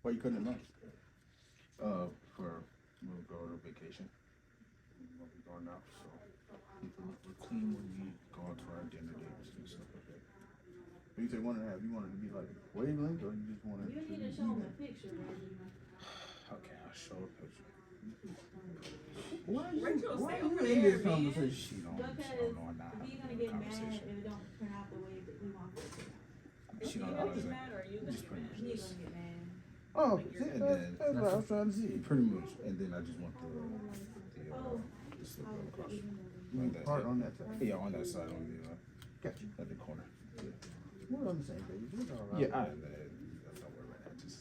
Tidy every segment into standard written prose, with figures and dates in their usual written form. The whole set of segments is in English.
Why you cutting it off? We'll go on vacation. We'll be going out, so we're clean when we go out to our dinner dates and stuff like that. What you say 1.5? You want it to be like wavelength, or you just want it? You need to show them a picture, Reggie. Okay, I'll show a picture. Why you over in there, this conversation? She don't Because know I'm not he's having gonna a get mad conversation. if it don't turn out the way that we want it to turn out. She don't know. Mad or you Just pretty much He's this. gonna get mad. Oh, and then that's what I was trying to see. Pretty much, and then I just want the slip across. Like that part on that side. Yeah, on that side on the gotcha. At the corner. Yeah. We're on the same page. We're all right. Yeah, don't worry about that. Just.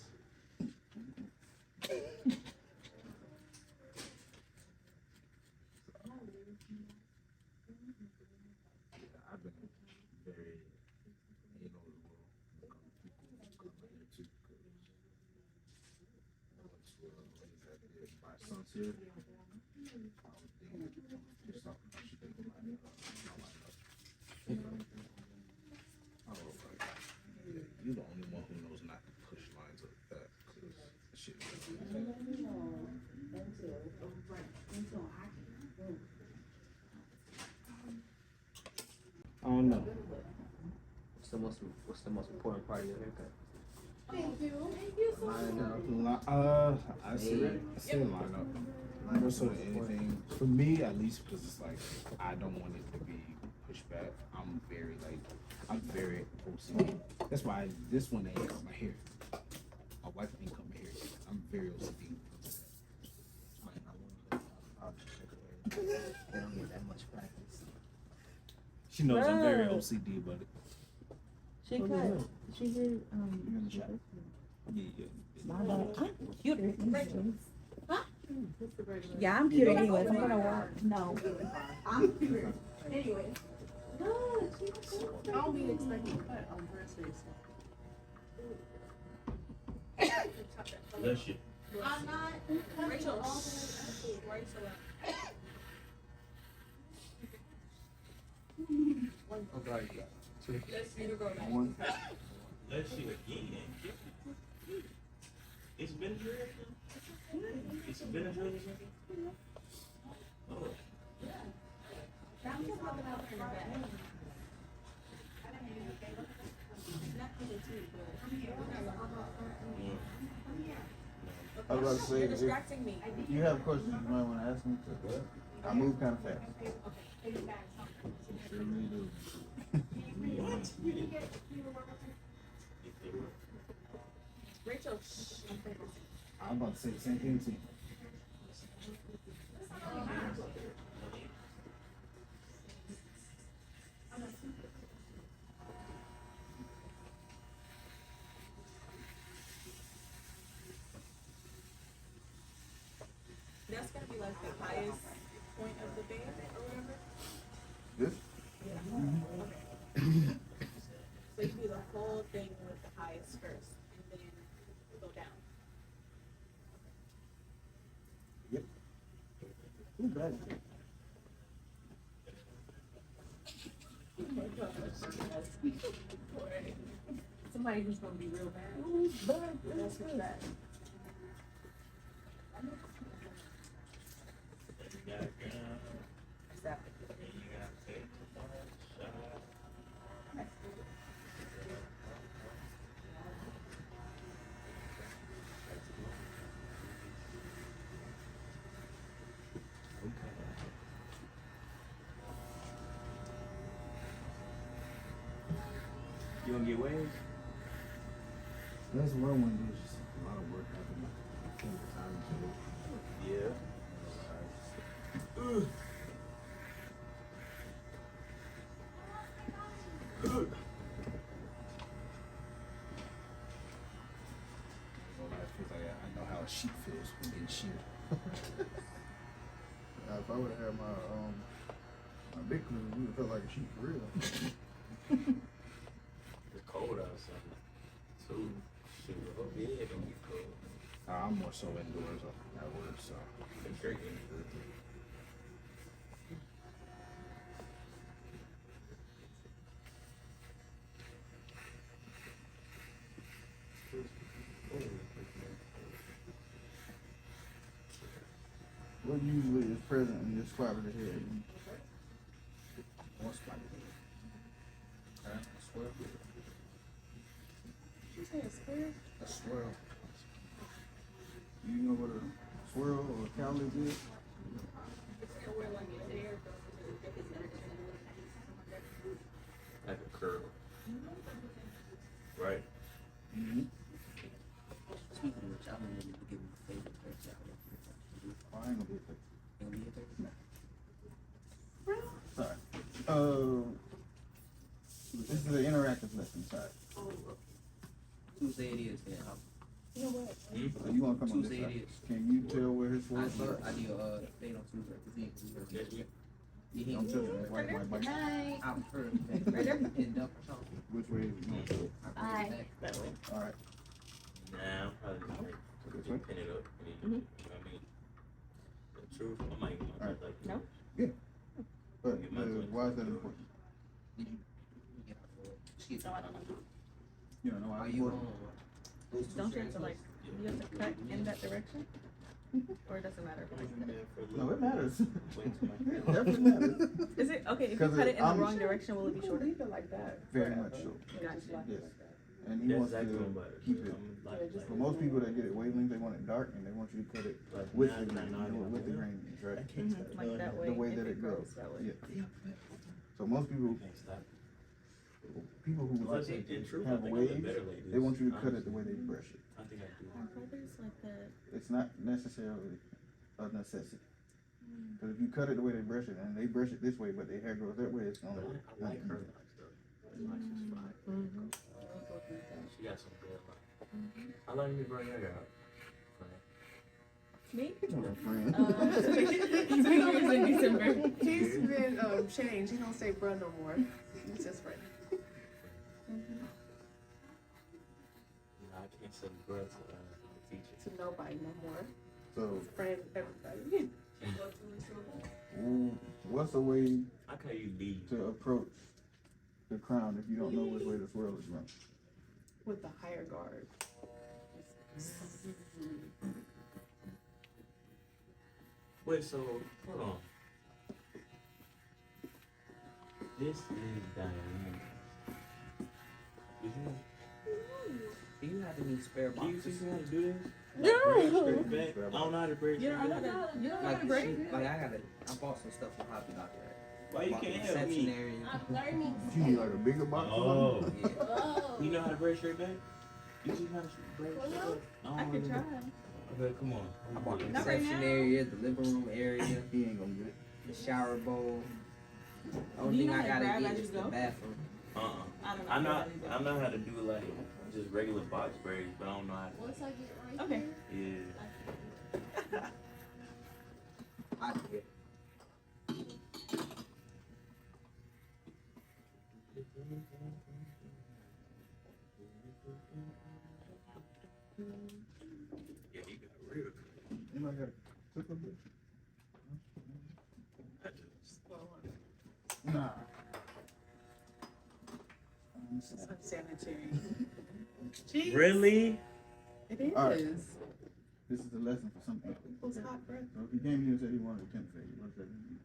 I've been very anal as well. People come here too. My son's here. I was thinking, just off how she did my lineup. Yeah, you're the only one who knows not to push lines like that. Cause shit. I don't know. What's the most important part of your haircut? Thank you. Thank you so much. I say line up. More so than anything, for me at least, because it's like I don't want it to be pushed back. I'm very OCD. That's why this one ain't cut my hair. My wife ain't cut my hair. I'm very OCD. They don't get that much practice. She knows I'm very OCD about it. She cut. She did. You in the shot? Yeah. My bad. I'm cuter. Huh? Yeah, I'm cuter anyways. I'm gonna work. No. I'm curious. Anyway. Good. I'll be expecting a cut on Thursdays. Bless you. I'm not. Rachel. Okay. Let's need to go back. One. Bless you again. It's Benadryl. It's Benadryl or something. Oh. I was about to say, You're if distracting me. you have questions, you might want to ask me. I move kind of fast. Sure really do. What? Rachel. I'm about to say the same thing to you. That's gonna be like the highest point of the band or whatever. This? Yeah. Okay. So you do the whole thing with the highest first, and then go down. Yep. Too bad. Somebody who's gonna be real bad. That's what's bad. You got a gun. Exactly. And you got to take one shot. You gonna get waves? That's what I want to do. Is just a lot of work happening. Take the time to do it. Yeah. I feel like I know how a sheep feels when getting sheared. If I would have had my big crew, we would have felt like a sheep for real. It's cold outside. Too. Shoot, hope your head don't get cold. I'm more so indoors at work, so. It's great getting good. what usually is present in this spot of the head? One spot. Okay, a swirl. You say a square? A swirl. Do you know what a swirl or a cowlick is? It's where like your hair goes into a different direction. Like a curl. Right? Mm-hmm. Speaking of which, I don't know if you give me a favorite hairstyle. Oh, I ain't gonna be a favorite. Ain't gonna be a favorite? Sorry. This is an interactive lesson. Sorry. Tuesday it is, then. You know what? So you want to come on this Tuesday side? it is. Can you tell where his I swirl starts? need a date on Tuesday. Next week. Yeah, I'm telling you, right, right, right. Night. I'm sure that end up or something. Which way is it going? Aye. That way. All right. Nah, I'm probably just like This way? pin it up. And then, you know what I mean? The truth, I might even Alright. like No? But why is that important? Did you get out for excuse me? No, I don't know. You don't know why Are it's you important? those two Don't you have strands to like, you have to cut in that direction? Or it doesn't matter? No, it matters. Wait till my It definitely matters. Is it, okay, if you 'Cause cut it in the I'm- wrong direction, will it be shorter? like that. Very much so. Gotcha. Yes. And he That's wants exactly what to I'm keep it. For most people that get it wavelength, they want it dark and they want you to cut it with the grain, with the grains, right? Like that way. The way if that it grows. that way. Yeah. So most people who like In truth, I have think I'm waves, better like this. they want you to cut it the way they brush it. I think I do. My brother's like that. It's not necessarily a necessity. Because if you cut it the way they brush it, and they brush it this way, but their hair grows that way, it's gonna. I like her locks though. Her locks is fine. She got some good locks. How long you been growing your hair out? Me? Your friend. 2 years in December. He's been changed. He don't say bruh no more. He's just friend. I can't say bruh to teacher. To nobody no more. So, Friend, everybody. what's a way I call you D. to approach the crown if you don't know which way the swirl is run? With the higher guard. Wait, so hold on. This is Diane. Did you Do you have any spare can you boxes? teach me how to do this? No. Braid straight back? I don't know how to braid You straight don't know back. how to, you don't know how Like, to braid? like I bought some stuff from Hobby Lobby, right? Why you Bought the can't help reception me? area. I'm learning. You need like a bigger box or Oh. something? Yeah. Oh. You know how to braid straight back? You teach me how to braid straight back? I could try. Okay, come on. I bought the Not right reception now. area, the living room area, He ain't gonna get it. the shower bowl. The Do only you thing know I how to gotta grab get as is you the go? bathroom. I I know don't know. how to do like just regular box braids, but I don't know how to. Once I get right Okay. here, Yeah. I get Yeah, you got real. Anybody got a clipper bit? Nah. It's unsanitary. Jeez. Really? It is. All right. This is a lesson for some people. Who's hot breath? So if he came here and said he wanted a temp fade, what's that mean?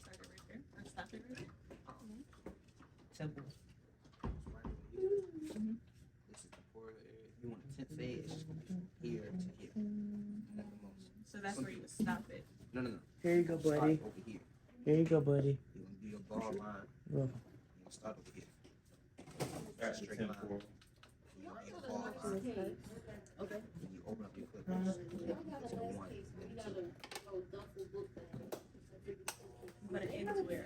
Start it right there. Or stop it right there. temple. This is the forehead area. If you want a tint fade, it's just gonna be from here to here. At the most. So that's where you would stop it. No. Here you go, Start buddy. over here. Here you go, buddy. You're gonna do your ball line. Go. You're gonna start over here. Straight line. You want your ball line. Okay. Then you open up your clippers. To one, then two. But it ends where?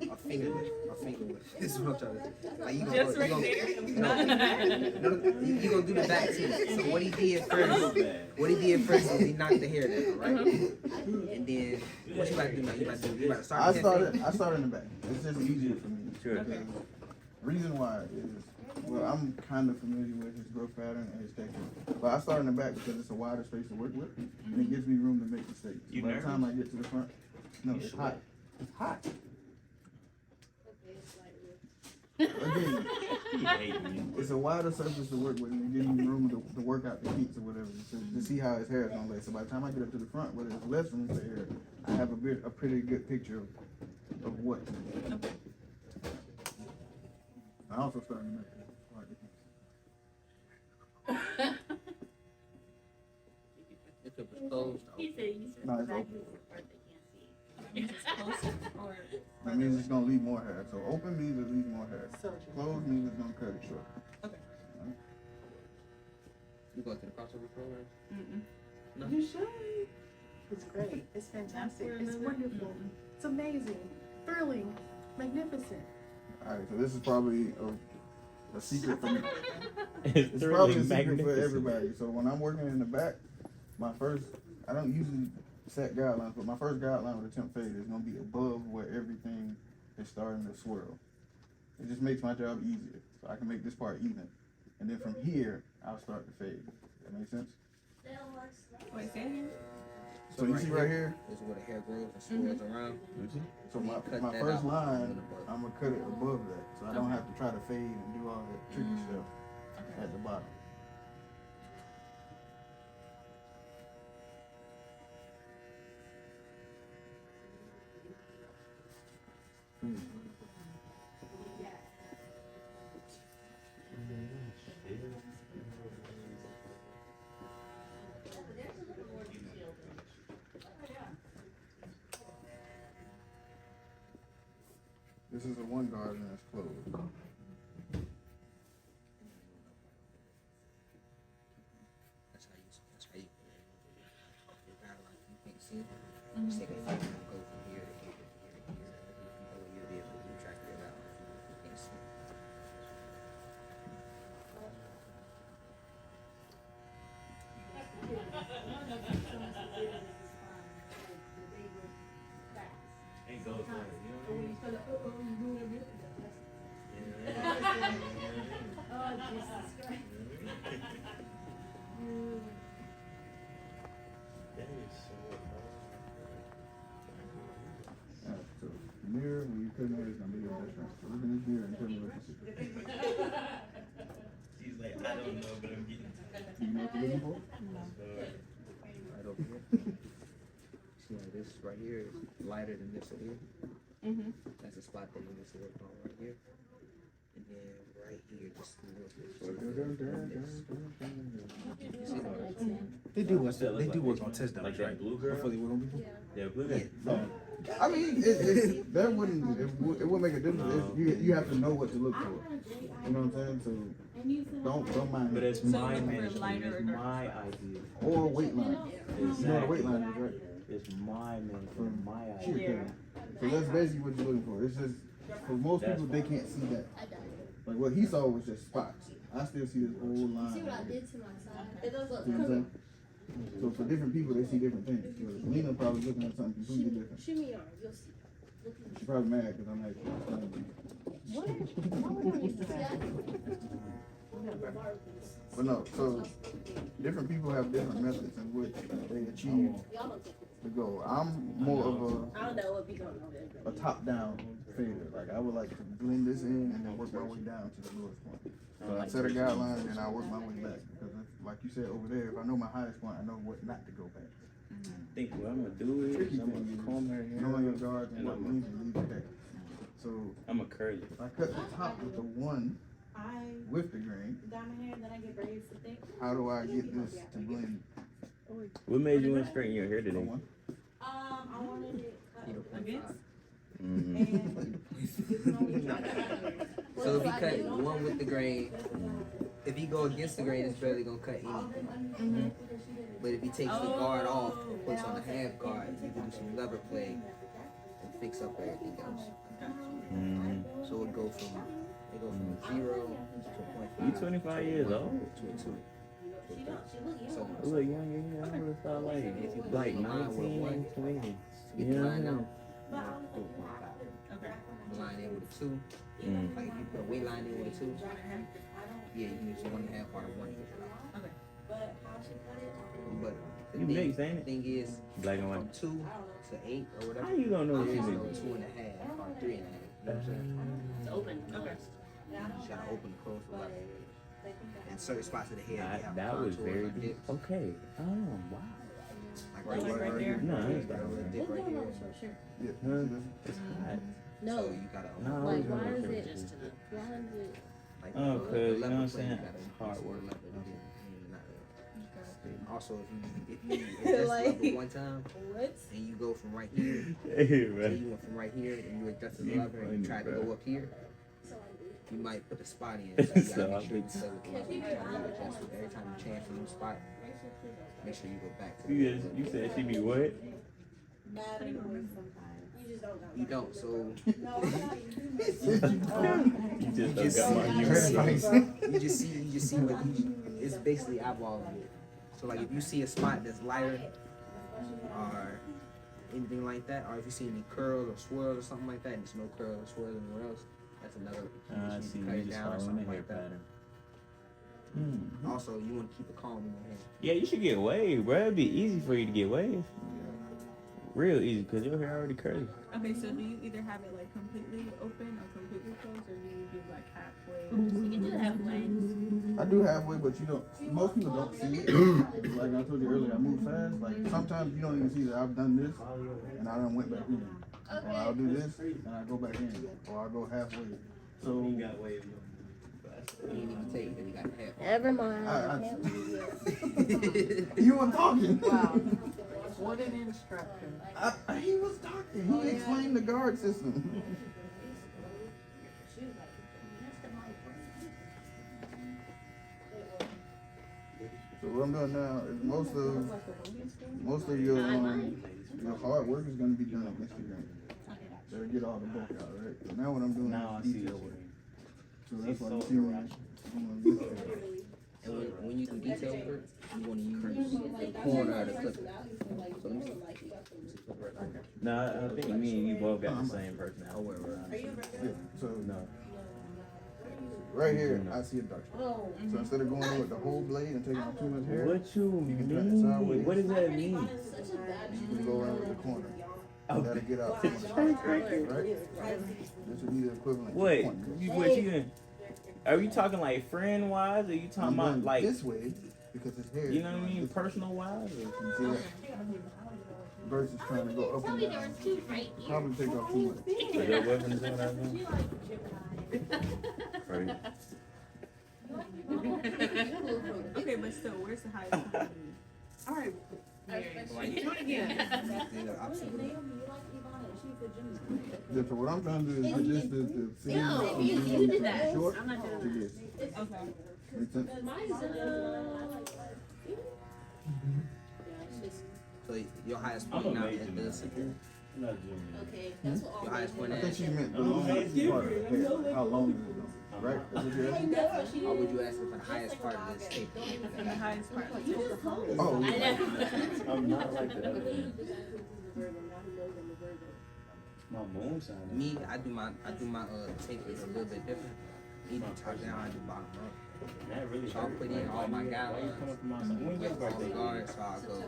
My finger width. This is what I'm trying to do. Like, you gonna Just go, right you there. gonna, Not in the back. no, you gonna do the back too. So what he did first was he knocked the hair down, right? And then what you about to do now? You about to start. I started in the back. It's just easier for me. Sure. Okay. Reason why is, well, I'm kind of familiar with his growth pattern and his technique. But I start in the back because it's a wider space to work with, and it gives me room to make mistakes. You By the time I nervous? get to the front, no, it's hot. It's hot. Again, hate me. It's a wider surface to work with, and it gives me room to work out the kinks or whatever, to see how his hair is gonna lay. So by the time I get up to the front, where there's less room for hair, I have a pretty good picture of what. I also started to make it hard to keep. If it was closed, He said you said No, it's exactly open. what part they can't see. It's closer or That means it's gonna leave more hair. So open means it leaves more hair. so. Closed means it's gonna cut it short. you go to the crossover program? No. You should. It's great. It's fantastic. It's wonderful. It's amazing. Thrilling. Magnificent. All right, so this is probably a secret for me. It's It's probably a thoroughly secret for magnificent. everybody. So when I'm working in the back, I don't usually set guidelines, but my first guideline with a temp fade is gonna be above where everything is starting to swirl. It just makes my job easier. So I can make this part even. And then from here, I'll start to fade. That make sense? Wait, say it again? So you see right here? Is where the hair grows and swirls around. So my Cut that first out. line, I'm gonna cut it above that. So I don't have to try to fade and do all that tricky stuff at the bottom. This is a one guard and it's closed. That's how you your guideline. You can't see it. Just take a finger and go from here to here to here to here. You'll be able to track your guideline. You can't see it. Ain't go for it, you know what That is so Alright, so the mirror, when you cut it, it's gonna be your best friend. So look in this mirror and tell me what you see. She's like, I don't know, but I'm getting You know what you're looking for? Right over here. See how this right here is lighter than this over here? That's the spot that you need to work on right here. And then right here, just a little bit further. You see that? They do work on test like dummies, that right? blue girl. Before they work on people. Yeah, blue girl. Yeah. I mean, that wouldn't, it wouldn't make a difference. You have to know what to look for. You know what I'm saying? So don't mind But it. it's my management, it's my idea. Or weight line. You know what a Exactly. weight line is, right? It's my management, my Sheer idea. cutting. So that's basically what you're looking for. It's just, for most people, they can't see that. Like what he saw was just spots. I still see this whole line. See what I right did to my side? It does look here. See what I'm saying? So for different people, they see different things. So Lena probably looking at something completely different. Shimmy your arm, you'll see. She's probably mad because I'm actually explaining to you. But no, so different people have different methods in which they achieve the goal. I'm more of I don't know what be going on there. a top-down fader. Like I would like to blend this in and then work my way down to the lowest point. So I set a guideline and then I work my way back because, like you said over there, if I know my highest point, I know what not to go back. I think what I'm gonna do is Tricky I'm thing gonna is comb her hair. knowing your guards and And what I'm leaves and leaves back. So I'm a curly. if I cut the top with the one I with the grain, dye my hair and then I get braids to thick. how do I get this to blend? What made you want to straighten your hair The today? one. I wanted it against Mm-hmm. and So if you cut one with the grain, if you go against the grain, it's barely gonna cut anything. But if he takes the guard off and puts on a half guard, you can do some lever play and fix up everything else. Mm-hmm. So it go from 0 to 0.5 You 25 years old. to a 2. So You look young, yeah. I would have thought like 19, 20. get the Yeah. line out, do a 0.5. The line in with a 2. Mm. Like if you put a weight line in with a 2, yeah, you can use 1.5 part of 1 here. But the You thing, mixed, ain't it? thing is, Black and from white. 2 to 8 or whatever, How you gonna know I'm what you using mixed? 2.5 or 3.5. You know what I'm saying? It's open. Okay. You gotta open and close the lever. And certain spots of the hair, they have That was contours very like deep. dips. Okay. Oh, wow. Like Right, right, right here. here. No, You it's got a little dip right here. Yeah. It's hot. No, So you gotta No, I open. always like why wanted is to it? just Why is it? Like, Oh, the 'cause, you know lever what I'm plate, saying? you gotta It's use hard the work. lever. Okay. Also, if you adjust Like- the lever one time What? and you go from right here, Hey, say man. you went from right here and you adjusted the You lever and you funny, tried to bro. go up here, So you might put the spot in. So you So gotta I make sure you think- stay with the lever. You gotta adjust it. Every time you change from the spot, make sure you go back to You said she be what? mad annoying sometimes. You just don't got You don't, so No, I'm not. You just just got my see- humor. you just see what it's basically eyeballing it. So like if you see a spot that's lighter or anything like that, or if you see any curls or swirls or something like that, and there's no curls or swirls anywhere else, that's another I you see. need to cut You it just down or following the something hair like that. pattern. Hmm. Also, you want to keep it calm in your hair. Yeah, you should get wave, bro. It'd be easy for you to get wave. Real easy, cause your hair already curly. Okay, so do you either have it like completely open or completely closed, or do you do like halfway? You can do halfway. I do halfway, but you don't. Most people don't see it. Like I told you earlier, I move fast. Like sometimes you don't even see that I've done this, and I done went back in. Or I'll do this, and I go back in, or I go halfway. So got wave. You didn't even tell you that you got a hair. Never mind. you were talking. Wow. What an instructor. He was talking. He explained the guard system. So what I'm doing now is most of your hard work is gonna be done on Instagram. They'll get all the bulk out, right? So now what I'm doing Now I is see detail what work. you So that's why you see me on Instagram. And when you do detail work, you want to use the corner of the clipper. So let me see. No, I think me and you both got the same personality. Oh, wait. Yeah, so No. right here, I see a dark spot. So instead of going in with the whole blade and taking off too much hair, What you You can turn it sideways. mean? What does that mean? you can go around with the corner. Oh, That'll get out. that's Right? crazy. This would be the equivalent. What? to pointing. What you gonna? Are you talking like friend wise, or you talking I'm about going like this way because his hair. you know what I mean, personal wise? Or? You see that? Versus trying to go up and down. Probably take off too much. So your weapon is what I mean? Crazy. Okay, but still, where's the highest point of view? All right. Do it again. Yeah, so what I'm trying to do is reduce the seam No, from you being did that. short I'm not to doing this. Okay. Make sense? So your highest I'm point now amazing, is man. this. I'm not doing Okay, that's what all Your highest point I at. think she meant the longest part of the hair. How long is it going? Right? That's what you're asking? Or would you ask for the highest part of this tape? And the highest part, like just the whole. Oh, I yeah. know. I'm not like the other one. My moon sign. Me, I do my tape is a little bit different. Me do top down, I do bottom up. That really So I'll put in all my guidelines When your with all the birthday? guards. So I'll go.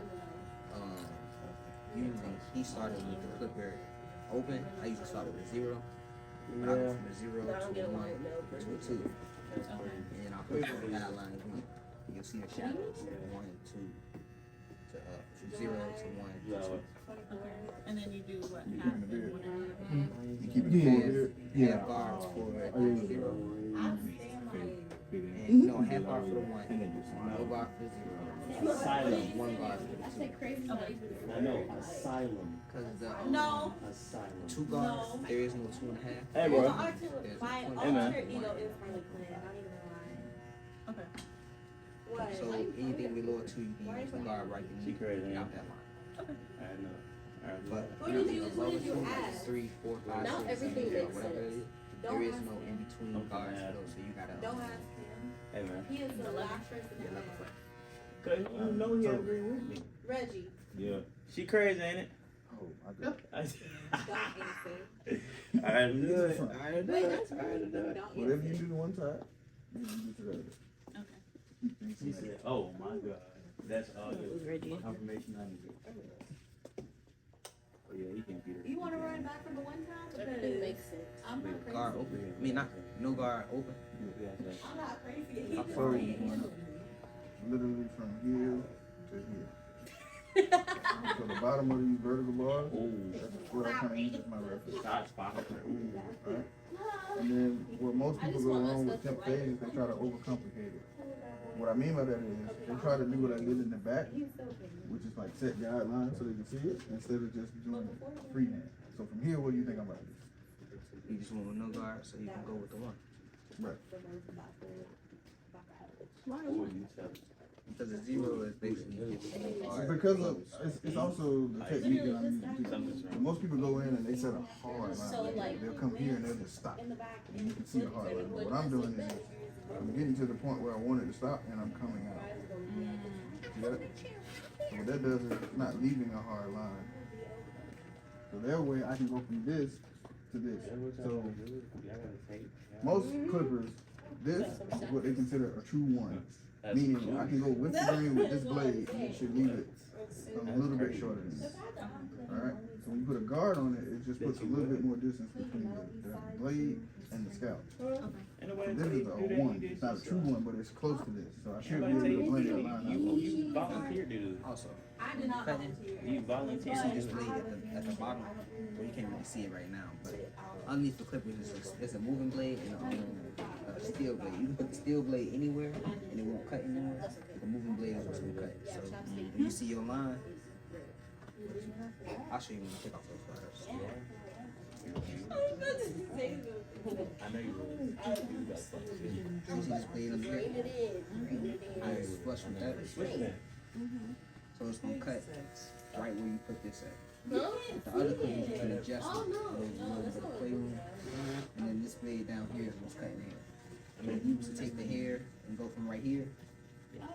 Usually he started with the clipper open. I usually start with a 0. But I go from a 0 to a 1 to a 2. And then I'll put the guidelines in. You can see the shadows from 1 to from 0 to 1 to 2. And then you do what? You Half keeping the beard? and You keep it full beard? Half guard for yeah. 0. And no, half guard for the 1. No guard for the 0. Asylum. 1 guard for the 2. I know. Asylum. Because the No. Asylum. 2 guards, there is no 2.5. Hey, bro. There's My a point. Hey, man. alter ego is Harley Quinn. Not even Okay. lying. So anything below 2, you can use the guard right She there. crazy, ain't Out she? that line. I know. But What did you- anything what did above you 2, add? 3, 4, 5, Not 6, everything 7, 8, makes whatever it sense. is, there is no in between guards for those. So you gotta. Don't ask him. Hey, man. He is the last person Yeah, to level ask. Cause you know he agree with me. Reggie, Yeah. She crazy, ain't it? Oh, my God. don't answer. I do it. It's fine. I do it. I do it. Don't Whatever answer. you do to one side, you do to the other. Okay. Keep things She together. said, "Oh my God, that's all your confirmation I need." Yeah, he can beat her. You wanna run back from the one time? That Because didn't make sense. I'm not crazy. Guard open. I mean, not no guard open. I'm not crazy. I saw you literally from here to here. So the bottom of these vertical bars, that's what I kind of use as my reference. Shot spot. Right? And then where most people go wrong with temp fade is they try to overcomplicate it. What I mean by that is they try to do what I did in the back, which is like set guidelines so they can see it instead of just doing it freehand. So from here, what do you think I'm about to do? You just want no guard, so you can go with the one. Right. Because the zero is basically giving no guard. Because of, it's also the technique that I'm using too. Most people go in and they set a hard line. They'll come here and they'll just stop. And you can see a hard line. But what I'm doing is I'm getting to the point where I want it to stop and I'm coming out. See that? So what that does is it's not leaving a hard line. So that way I can go from this to this. So most clippers, this is what they consider a true one. Meaning I can go with the grain with this blade and it should leave it a little bit shorter than this. Alright? So when you put a guard on it, it just puts a little bit more distance between the blade and the scalp. So this is a one. It's not a true one, but it's close to this. So I should be able to blend that line out. You volunteered to do this. Also, I did not cutting, volunteer. You volunteered see to do this this. blade at the bottom. Well, you can't really see it right now, but underneath the clippers is a moving blade and a steel blade. You can put the steel blade anywhere and it won't cut anywhere. The moving blade is what's gonna cut. So when you see your line, I'll show you when you take off those guards. I know you will. You got fucking You see this blade up here? I just flush with that. So it's gonna cut right where you put this at. The other clippers you can adjust it. There's a little bit of playroom. And then this blade down here is what's cutting hair. And then you just take the hair and go from right here,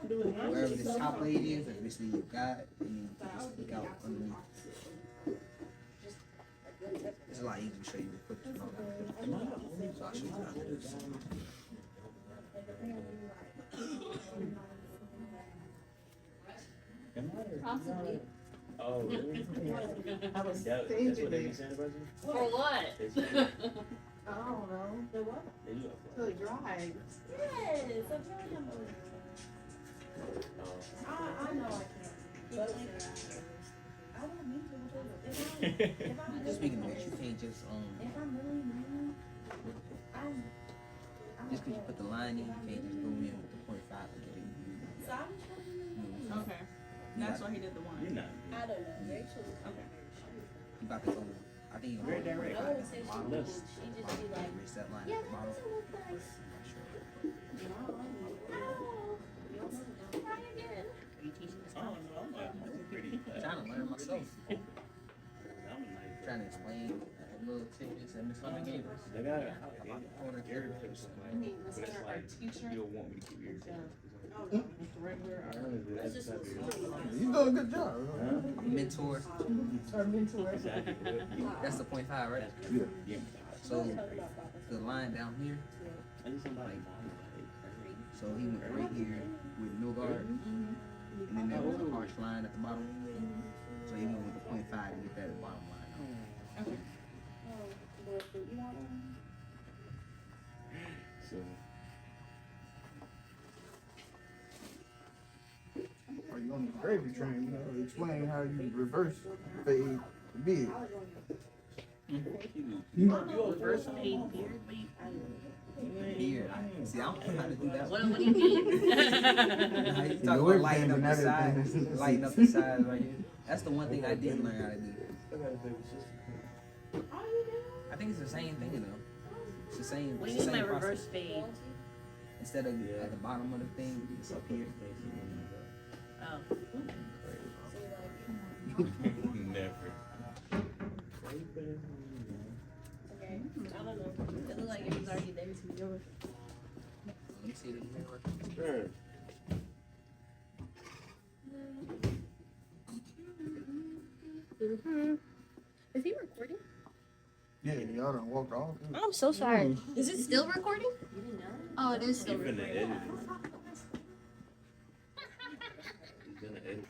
wherever this top blade is, that's basically your guide, and then you just stick out underneath. It's a lot easier to show you with clippers and all that. So I'll show you how to do this. Possibly. Oh, really? That's what they be saying about you? For what? They say- I don't know. The what? they do To the drive. Yes, I'm telling you. I know I can't. But I don't need to. If I'm Speaking of which, you can't just if I'm really new, just because you put the line in, you can't just go in with the 0.5 and get it. so I'm just trying Okay. That's why he did the one. You're not. I don't know. Rachel. Okay. You about to go. I think you're Very going to direct. I always say she Left. just be like, reset line yeah, at the that bottom. doesn't look nice. Try again. Oh, no, I'm like, that's pretty. I'm trying to learn myself. I'm like, Trying to explain little tidbits that Miss Hunter gave us. they got About the corner Gary character. Clips, but it's like, you don't want me to keep your It's just You're doing a good job. Mentor. Exactly. That's the 0.5, right? Yeah. Yeah. So the line down here, I just don't like so he went right here with no guard, and then there was a harsh line at the bottom. So he went with the 0.5 to get that bottom line. Okay. So, Are you on the gravy train? You know, explain how you reverse fade the beard. Reverse paid beard. Beard. See, I don't know how to do that. What do you mean? How you talk about lighting up the side, lighting up the sides right here. That's the one thing I didn't learn how to do. I think it's the same thing though. It's the same. What It's do the you mean same by reverse process. fade? Instead of at the bottom of the thing, it's up here. Oh. never. okay. I don't know. It looked like it was already there to yours. Let me see the mirror. Sure. Is he recording? Yeah, y'all done walked off. I'm so sorry. Is it still recording? Oh, it is still You're gonna recording. edit it. You're gonna edit it.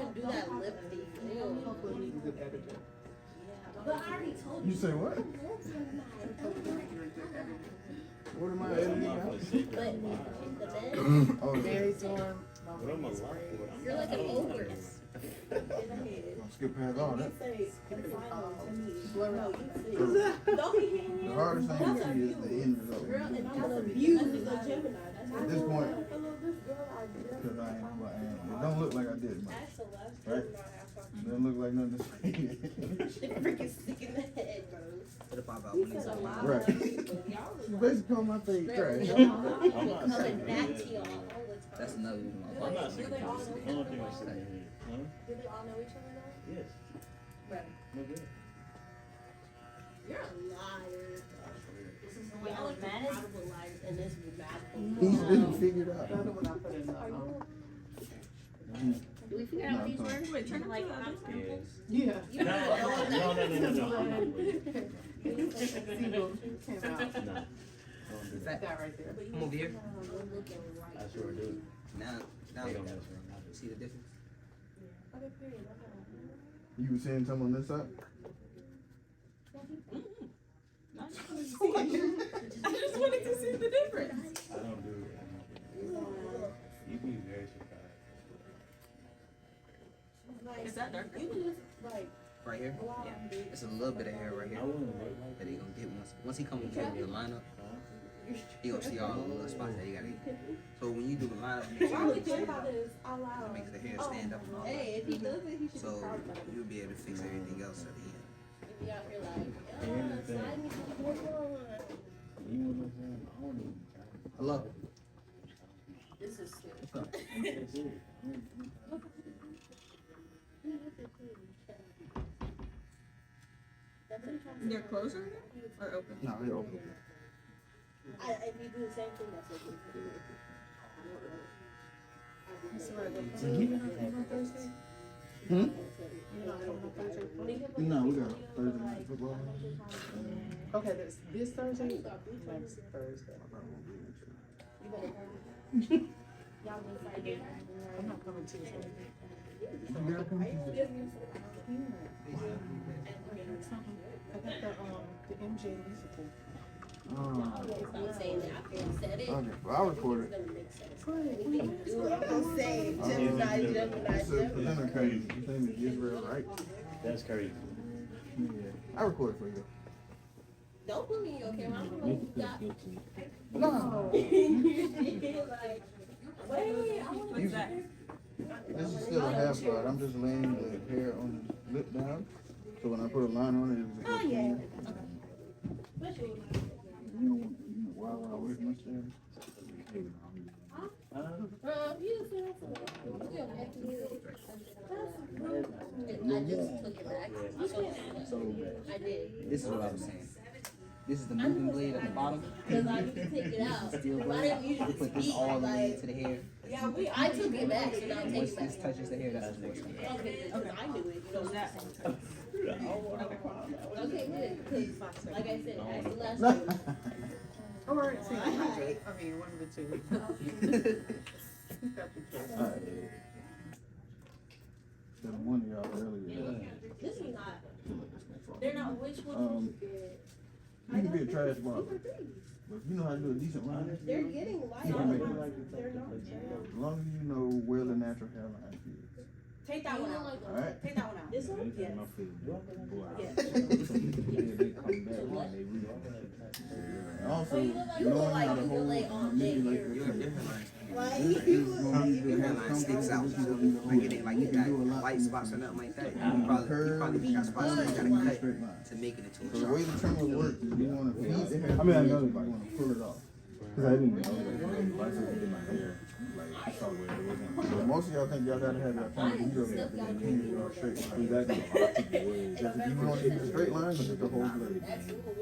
even do that lip thing. Hopefully he's a good editor. But I already told You say what? Hopefully you're a good editor. What am I I'm editing not now? gonna say But that. the bed, Oh, yeah. Mary's doing But I'm a mama lot spray. for it. you're like an ogre. Don't skip past all that. Blur out. The hardest thing to see is the end result. Girl, and I'm At gonna view this a Gemini. this point, because I am what I am, it don't look like I did much. Right? It doesn't look like nothing. Freaking stick in the head, bro. It'll pop out when it's on. Right. You basically call my face trash. Coming back to y'all all the time. That's another reason why. I'm not sick of this. I don't think I'm sick of it. Huh? Do they all know each other though? Yes. Right. No good. You're a liar. This is the one Y'all I are was mad at. compatible liars, and this is bad. He's been figured The out. other one I put in the, Do we figure out what these were? Wait, turn Like, it to the Yes. yeah. you don't know what that No. Seagull came out. No. Don't do that. That right there. Come over here. I'm looking I right. sure do. Now They look don't at mess it. around. See the difference? You were saying something on this side? I just wanted to see the difference. I don't do it. You'd be very surprised. Is that darker? Right here? Yeah. It's a little bit of hair right here I wouldn't look like that he gonna get once he come into the lineup. He gonna see all the little spots that he gotta eat. So when you do the lineup, make sure you stand up. It makes the hair stand up and all that. Hey, if he does it, he should So be proud of it. you'll be able to fix everything else at the end. If you out here like, Anything. slide me to the one. You know what I'm saying? I don't even try. Hello? This is stupid. That's it. They're closer or open? No, they're open. If you do the same thing, that's okay. Hmm? No, we got Thursday night football. Okay, this Thursday? Next Thursday. I'm not coming Tuesday. I got the MJ musical. Stop saying that. I already said it. Okay, well, I'll record it. Doesn't make sense. Do what I'm gonna say. Gemini. It's a presenter crazy. His name is Israel, right? That's crazy. Yeah. I record it for you. Don't put me in your camera. I don't know who got. No. Like, wait, I want You- This is still a half guard. I'm just laying the hair on his lip down. So when I put a line on it, it's a good yeah. You know, Wild West mustache. You feel I just took it back. So I did. this is what I was saying. This is the moving blade at the bottom. Because I need to take it out. Steel I blade. didn't You usually put this speak all the way like. into the hair. I took it back, so now take Once it this back. touches the hair, that's the worst. Okay, because I knew it. You know that. Okay, good. Because, like I said, that's the last time. Or see, I mean, one of the two. Alright. There was one of y'all earlier. This is not. They're not, which one Um, did you get? You can be a trash barber. But if you know how to do a decent line, They're getting you lighter. can make it. They're not. As long as you know where the natural hairline is. Take that one out. Alright? Take that one out. This one? Anything Yes. my food go out. Yes. Yeah, they come back when they read. And also, Well, you look like knowing you how to can hold, lay all maybe day like here. Your hairline. Like, this you is look gonna like be Your the hairline sticks out. Like it ain't like you got white spots or nothing like that. You probably got spots that you gotta cut straight line. to make it into So a the chart. way the trimmer works is you want to feed the hair. I mean, I know you it's like- want to pull it off. Cause I didn't know that. Like, I said, I did my hair, like, somewhere it wasn't. But most of y'all think y'all gotta have that point. You don't have to be a straight line. Exactly. A lot of people would. Because if you want to use a straight line, it's the whole blade.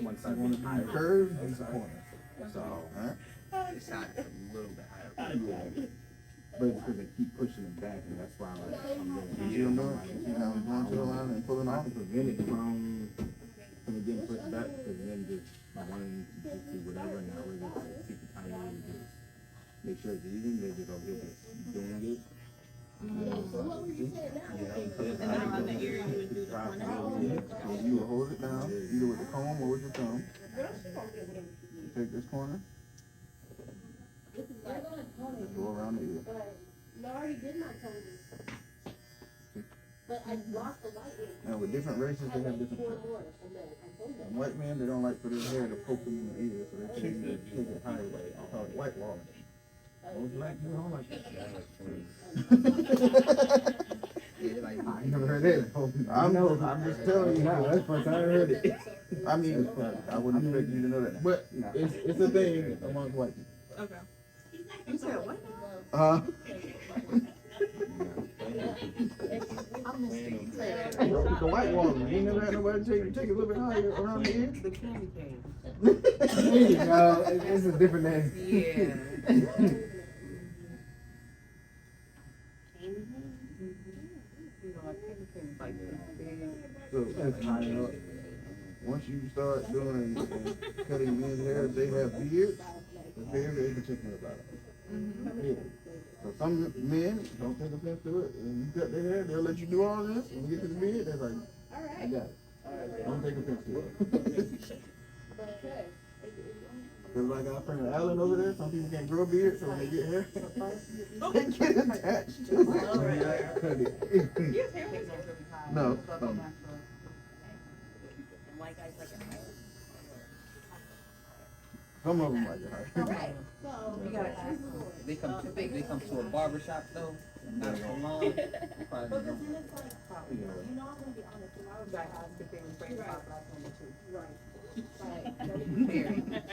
Once I You want to do the curve, it's the corner. So, Alright? It's not a little bit higher. but it's because they keep pushing it back, and that's why, like, I'm You see what I'm doing? See how I'm going to the line and pulling I off? can prevent it from it getting pushed back, because then just wanting to just do whatever, and not really like, take the time to really just make sure it's easy. They just don't get this doing it. And then around the ear, you would do the corner. So you will hold it down, either with the comb or with your thumb. You take this corner, just go around the ear. No, I already did my toes. But I lost the white one. Now with different races, they have different tricks. And white men, they don't like for their hair to poke them in the ear, so they take it higher, like, I'll call it white wall. Most black people don't like that. Yeah, like, I never heard that. I'm just telling you now. That's the first time I heard it. I mean, I wouldn't expect you to know that, but it's a thing amongst white people. Okay. You said what? The white wall, you ain't never had nobody take it a little bit higher around the ear? the candy cane. No, it's a different name. Yeah. You know, like candy cane is like big. So that's high up. Once you start doing cutting men's hair, they have beards. They're very particular about it. Yeah. So some men don't take offense to it. When you cut their hair, they'll let you do all this. When you get to the beard, they're like, I got it. Don't take offense to it. Because like our friend Alan over there, some people can't grow a beard, so when they get hair, they get attached to it. Cut it. No. Some of them like it high. You gotta ask them. They come to a barber shop though, not a salon. They probably don't.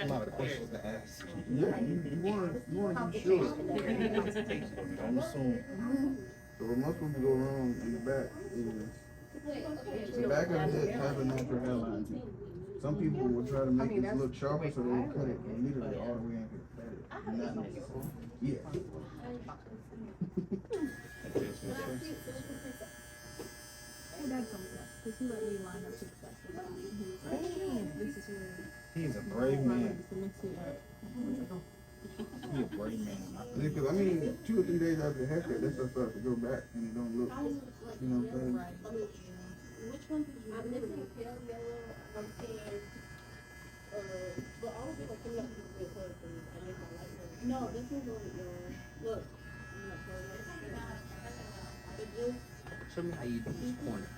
A lot of questions to ask. Yeah, you want to be sure. Don't assume. So what most people go wrong in the back is the back of the head has a natural hairline too. Some people will try to make this look sharper, so they'll cut it literally all the way in here. Not necessary. Yeah. Because he let me line up successfully. This is where He's a brave man. to mix it up. He's a brave man. Because I mean, 2 or 3 days after the haircut, that stuff starts to go back and it don't look, you know what I'm saying? Right. Which one did you? I'm missing pale yellow. I'm saying, but all of them are coming up with the color for me. I make my light one. No, this one's on your look. But just, Show me how you do this corner.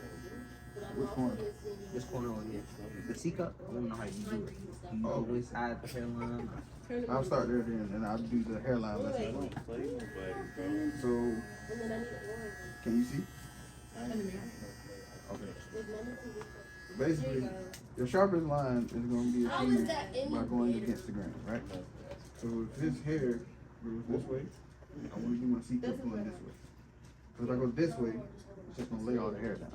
but I'm Which also corner? missing. This corner on here. The C cup, I wanna know how you do it. You always hide the hairline. I'll start there then, and I'll do the hairline lesson. So, And then I need an orange. can you see? Okay. There's none of them. Basically, the sharpest line is going to be How is achieved that in by the going video? against the grain, right? So if this hair goes this way, I want to do my C-cup going this way. So if I go this way, it's just going to lay all the hair down.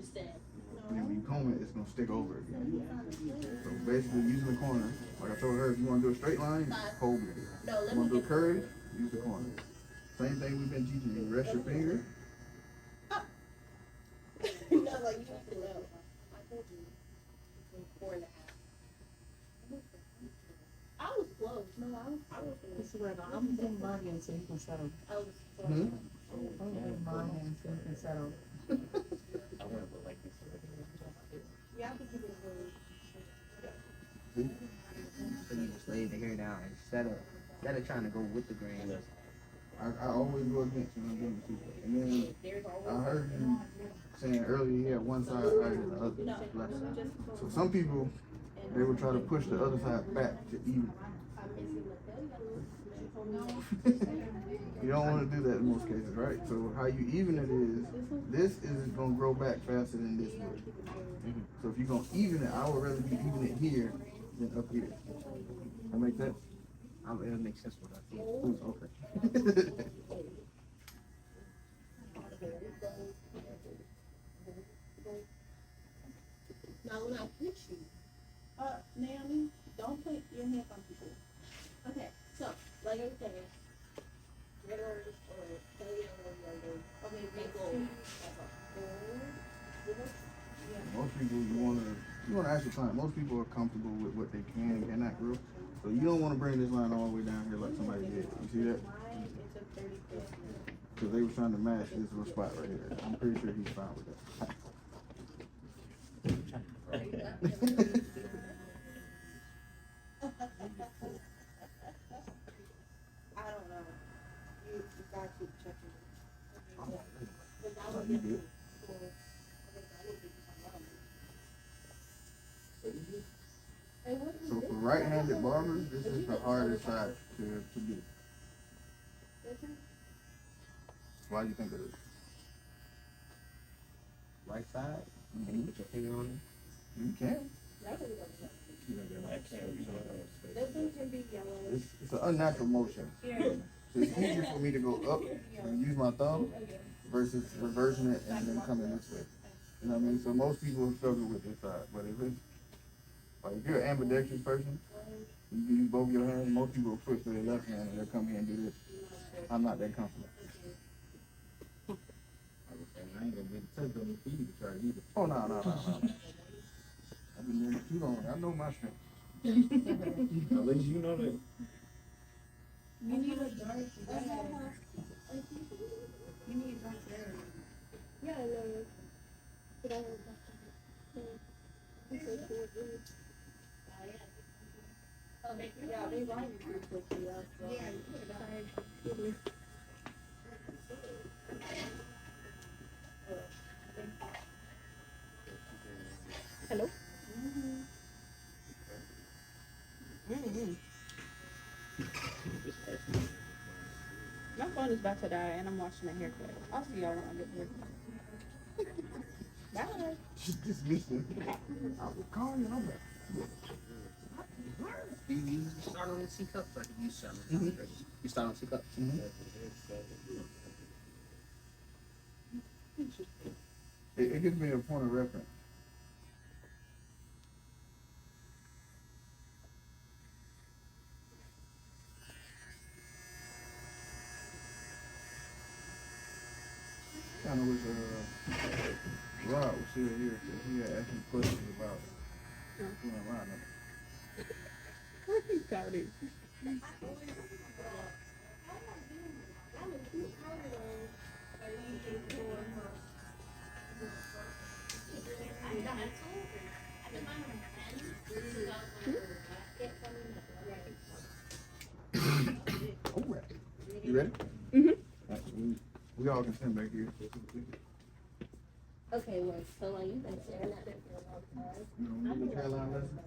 And then when you comb it, it's going to stick over again. So basically, using the corner, like I told her, if you want to do a straight line, hold it. No, If let you want me to do a curve, use the corner. Same thing we've been teaching you. Rest your finger. No, like you have to know. I told you. 4.5. I was close. No, I was I swear, I'm doing my hand so you can settle. I was close. Hmm? I'm doing my hand so you can settle. Yeah, I think you did good. So you just lay the hair down instead of trying to go with the grain. I always go against when I'm doing the C-cup. And then There's always. I heard you saying earlier you had one side higher than the other, left side. So some people, they would try to push the other side back to even. I'm missing the tail. You don't want to do that in most cases, right? So how you even it is, this is going to grow back faster than this would. So if you're going to even it, I would rather be even it here than up here. That make sense? It makes sense what I think. Ooh, okay. Now when I pinch you, Naomi, don't put your hands on people. okay, so like I was saying, red orange or tail yellow, yellow. Okay, big gold. That's all. Most people, you want to ask your client, most people are comfortable with what they can and cannot grow. So you don't want to bring this line all the way down here like somebody did. You see that? Mine is a 30 foot. Because they were trying to match this little spot right here. I'm pretty sure he's fine with that. I don't know. You gotta keep checking. You good? So for right-handed barbers, this is the hardest side to do. Why do you think it is? Right side. Can you put your finger on it? You can. This can be yellow. It's an unnatural motion. So it's easier for me to go up and use my thumb versus reversing it and then coming this way. You know what I mean? So most people struggle with this side, but if it's like if you're an ambidextrous person, you can use both your hands. Most people will switch to their left hand and they'll come here and do this. I'm not that comfortable. I ain't gonna be touched on the feet to try either. Oh no. I've been doing it too long. I know my strength. At least you know that. You need a dark hair. You need dark hair. Yeah, I know. But I have yeah, they rhyme pretty quickly. Yeah, hello? My phone is about to die and I'm watching a haircut. I'll see y'all when I get here. Bye. Just missed it. I was calling you. I'm like, Do you start on the C cups or do you start on You start on C cups? it gives me a point of reference. Kind of was Rob was still here because he had asked me questions about doing a lineup. Got it. All right. You ready? Mhm. Alright, so we all can stand back here. Okay, wait, so like you've been staring at it for a long time. You know, when you get hairline lesson,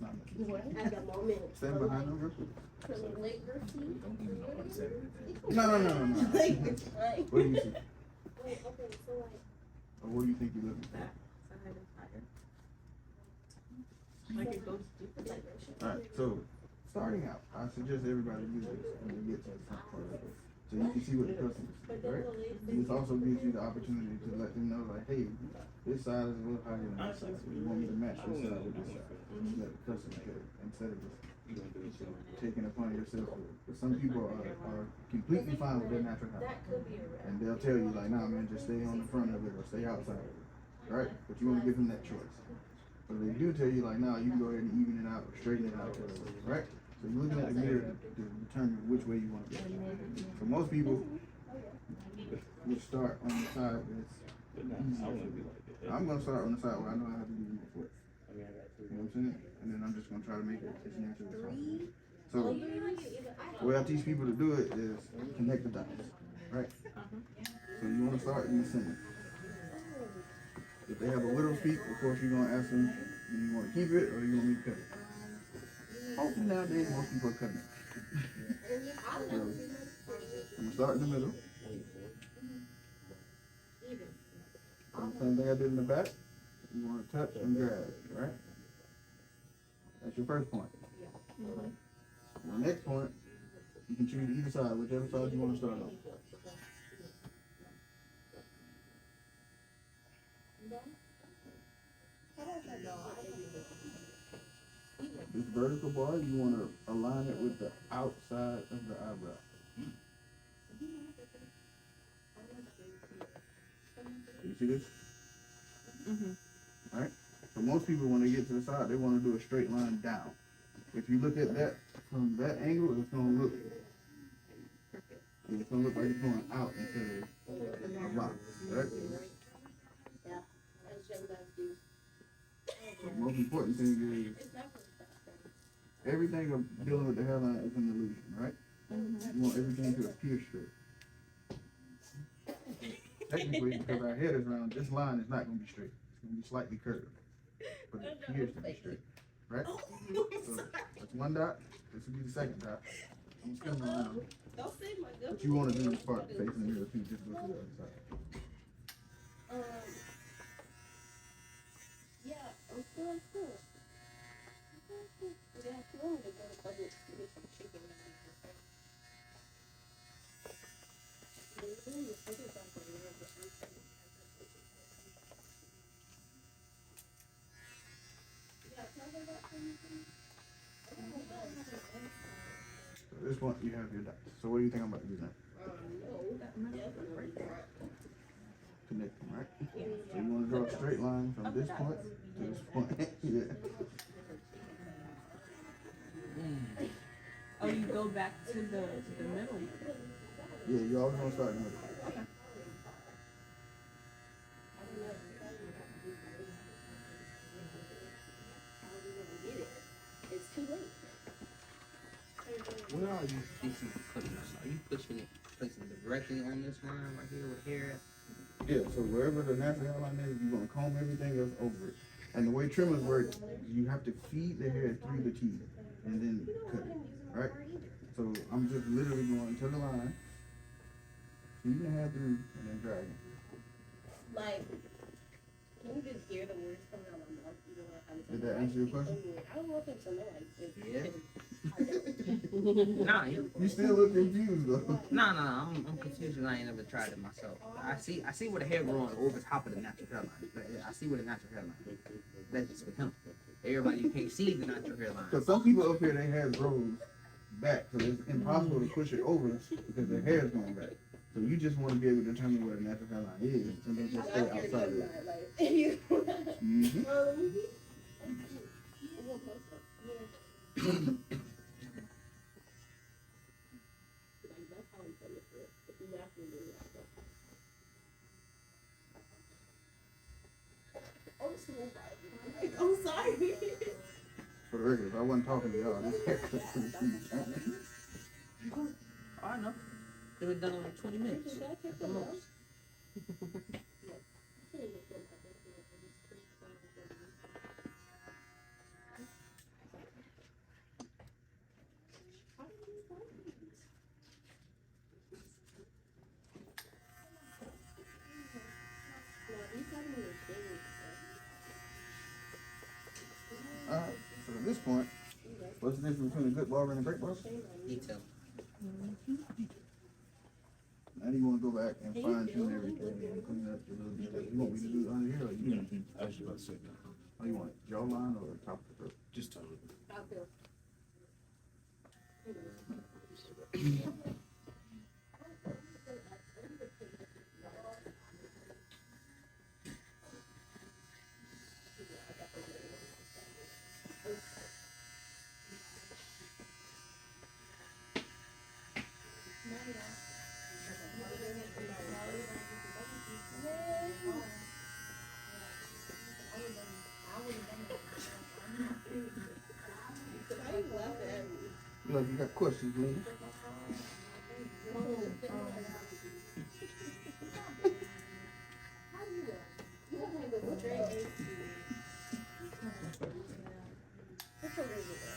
not much. At the moment, Stand behind them real quick. calligraphy. No. What do you see? Wait, okay, so like, Or what do you think you're looking for? Like it goes deeper. Alright, so starting out, I suggest everybody do this when they get to the front part of it. So you can see what the customer sees, right? This also gives you the opportunity to let them know, like, hey, this side is a little higher than this side. So you want me to match this side with this side. Let the customer get it instead of just taking upon yourself. But some people are completely fine with their natural hair. And they'll tell you, like, nah, man, just stay on the front of it or stay outside of it, right? But you want to give them that choice. But they do tell you, like, nah, you can go ahead and even it out or straighten it out, whatever, right? So you're looking at the mirror to determine which way you want to go. So most people would start on the side that's easier. I'm going to start on the side where I know I have to use my foot. You know what I'm saying? And then I'm just going to try to make it as natural as possible. So the way I teach people to do it is connect the dots, right? So you want to start in the center. If they have a widow's peak, of course you're going to ask them, do you want to keep it or do you want me to cut it? Hopefully nowadays most people are cutting it. So, I'm going to start in the middle. And the same thing I did in the back. You want to touch and grab, right? That's your first point. The next point, you can choose either side, whichever side you want to start on. This vertical bar, you want to align it with the outside of the eyebrow. You see this? Alright? So most people, when they get to the side, they want to do a straight line down. If you look at that from that angle, it's going to look Yeah, it's gonna look like it's going out instead of a box, right? Yeah, as young as do. The most important thing is It's not gonna stop them. everything of dealing with the hairline is an illusion, right? You want everything to appear straight. Technically, because our head is round, this line is not gonna be straight. It's gonna be slightly curved, but it appears to be straight, right? So that's one dot. This will be the second dot. I'm just coming around. Don't say my good. What you want to do is part facing the mirror too, just go to the other side. Yeah, I'm still in school. They have to go to public to get some chicken. So this one, you have your dots. So what do you think I'm about to do now? Connect them, right? So you want to draw a straight line from this point to this point. Yeah. Oh, you go back to the middle. Yeah, you always want to start in the middle. It's too late. Where are you DC putting this? Are you pushing it, placing it directly on this line right here with hair at? Yeah, so wherever the natural hairline is, you're going to comb everything else over it. And the way trimmers work, you have to feed the hair through the teeth and then cut it, right? So I'm just literally going to the line, feeding the hair through, and then dragging. Like, can you just hear the words coming out of my mouth? You don't know how to say Did that answer your question? I don't want them to know. Like, Yeah. Nah, You still look confused though. nah, I'm confused and I ain't never tried it myself. I see where the hair growing over top of the natural hairline. I see where the natural hairline is. That's just with him. Everybody, you can't see the natural hairline. Because some people up here, their hair grows back, so it's impossible to push it over because their hair is going back. So you just want to be able to determine where the natural hairline is and then just stay outside of it. Mm-hmm. I'm sorry. For the record, if I wasn't talking to y'all, this haircut would be Oh, I know. It was done in like 20 minutes at the most. Alright, so at this point, what's the difference between a good barber and a great barber? Detail. Now you want to go back and fine tune everything and clean up the little details. You want me to do it under here or you want I was about to say that. Oh, you want it jawline or top of the throat? Just tell me. Look, you got questions, Lena?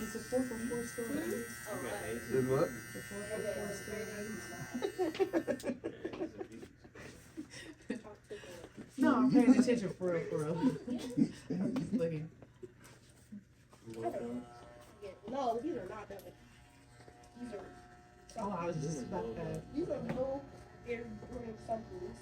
It's a 4x4 story. Is what? No, I'm paying attention for real. Just looking. No, these are not done. These are. Oh, I was just about that. These are no air samples.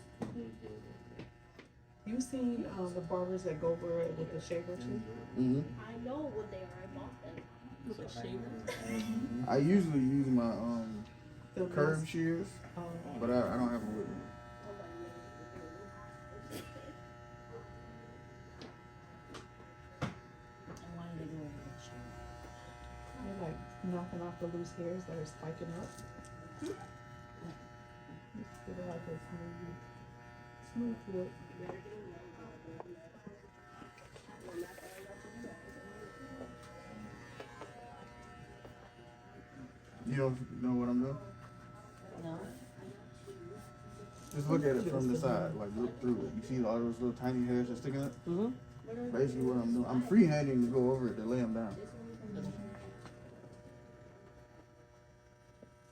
You seen the barbers that go over it with the shaver too? Mm-hmm. I know what they are. I bought them. With the shaver? I usually use my The curved shears, Oh, but I don't have them with me. they're like knocking off the loose hairs that are spiking up. Get it like a smooth look. You don't know what I'm doing? No. Just look at it from the side, like look through it. You see all those little tiny hairs that's sticking up? Mm-hmm. Basically what I'm doing, I'm freehanding to go over it to lay them down.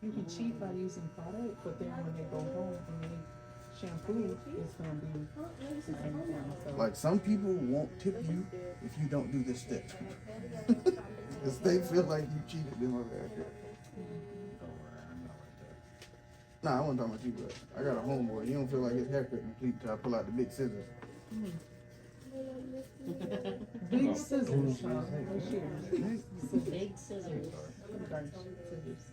You can cheat by using product, but then when they go home and they shampoo, it's gonna be the same thing. So Like some people won't tip you if you don't do this step. Because they feel like you cheated them over there. Nah, I wasn't talking about you, but I got a homeboy. He don't feel like his haircut complete until I pull out the big scissors. big scissors, child. Big scissors. Scissors.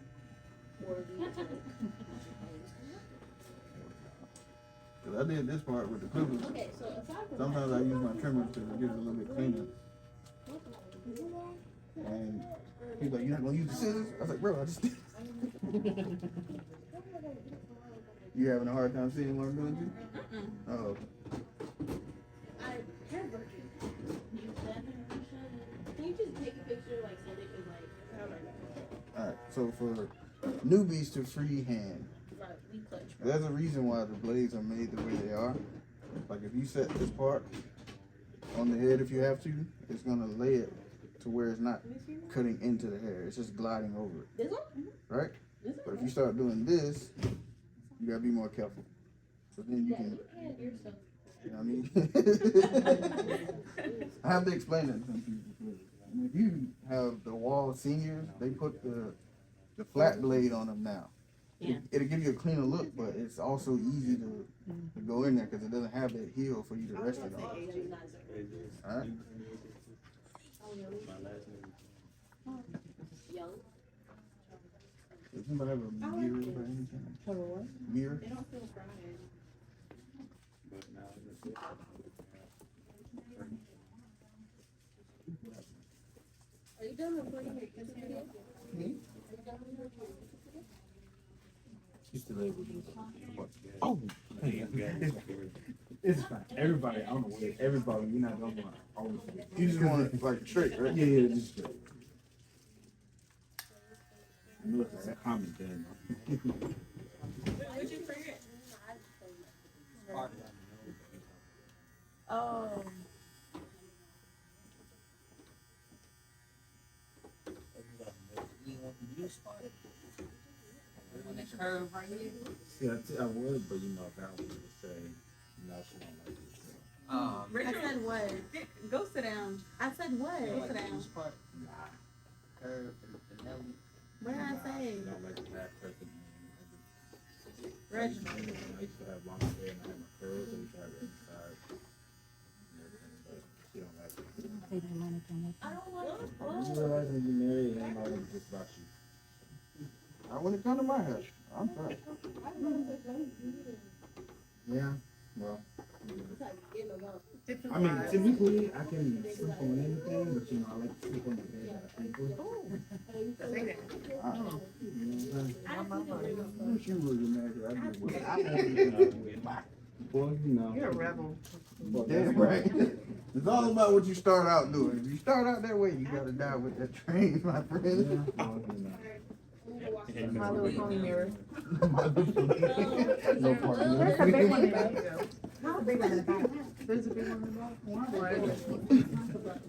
Cause I did this part with the clippers. Okay, so aside from Sometimes I use my trimmer to get it a little bit cleaner. And he's like, "You're not gonna use the scissors?" I was like, "Bro, I just did." You having a hard time seeing what I'm doing too? Oh. Can you just take a picture, like, send it, cause, like, Alright, so for newbies to freehand, right, we clutch. there's a reason why the blades are made the way they are. Like if you set this part on the head if you have to, it's gonna lay it to where it's not cutting into the hair. It's just gliding over it. This one? Right? This But one? if you start doing this, you gotta be more careful. So then you can, you know what I mean? I have to explain that to some people. And if you have the wall seniors, they put the flat blade on them now. Yeah. It'll give you a cleaner look, but it's also easy to go in there because it doesn't have that heel for you to rest it on. Alright? My last name. Young. Does anybody have a mirror by any chance? Have a what? Mirror? They don't feel fried. But now it's it. Are you done recording your YouTube video? Me? Used to live with you. Oh, hey, it's fine. Everybody, I don't know what everybody, you're not gonna always. You just want it like straight, right? Yeah, just straight. I know it's a common thing. What'd you forget? Oh. Curve right here. See, I would, but you know, if I would say, no, she don't like it. Richard, I said what? go sit down. I said what? Go sit down. Curve the belly. What did I say? She don't like the back person. Reginald. I used to have long hair and I had my curls, so we tried it inside. And everything, but she don't like it. I don't want You realize when you marry, it ain't always just about you. When it comes to my hair, I'm fine. Yeah, well. I mean, typically I can sleep on anything, but you know, I like to sleep on the bed that I think I wish you would imagine. Well, you know. You're a rebel. Damn right. It's all about what you start out doing. If you start out that way, you gotta die with that train, my friend. My little pony mirror. No part. There's a big one in the back. How big one in the back? There's a big one in the back.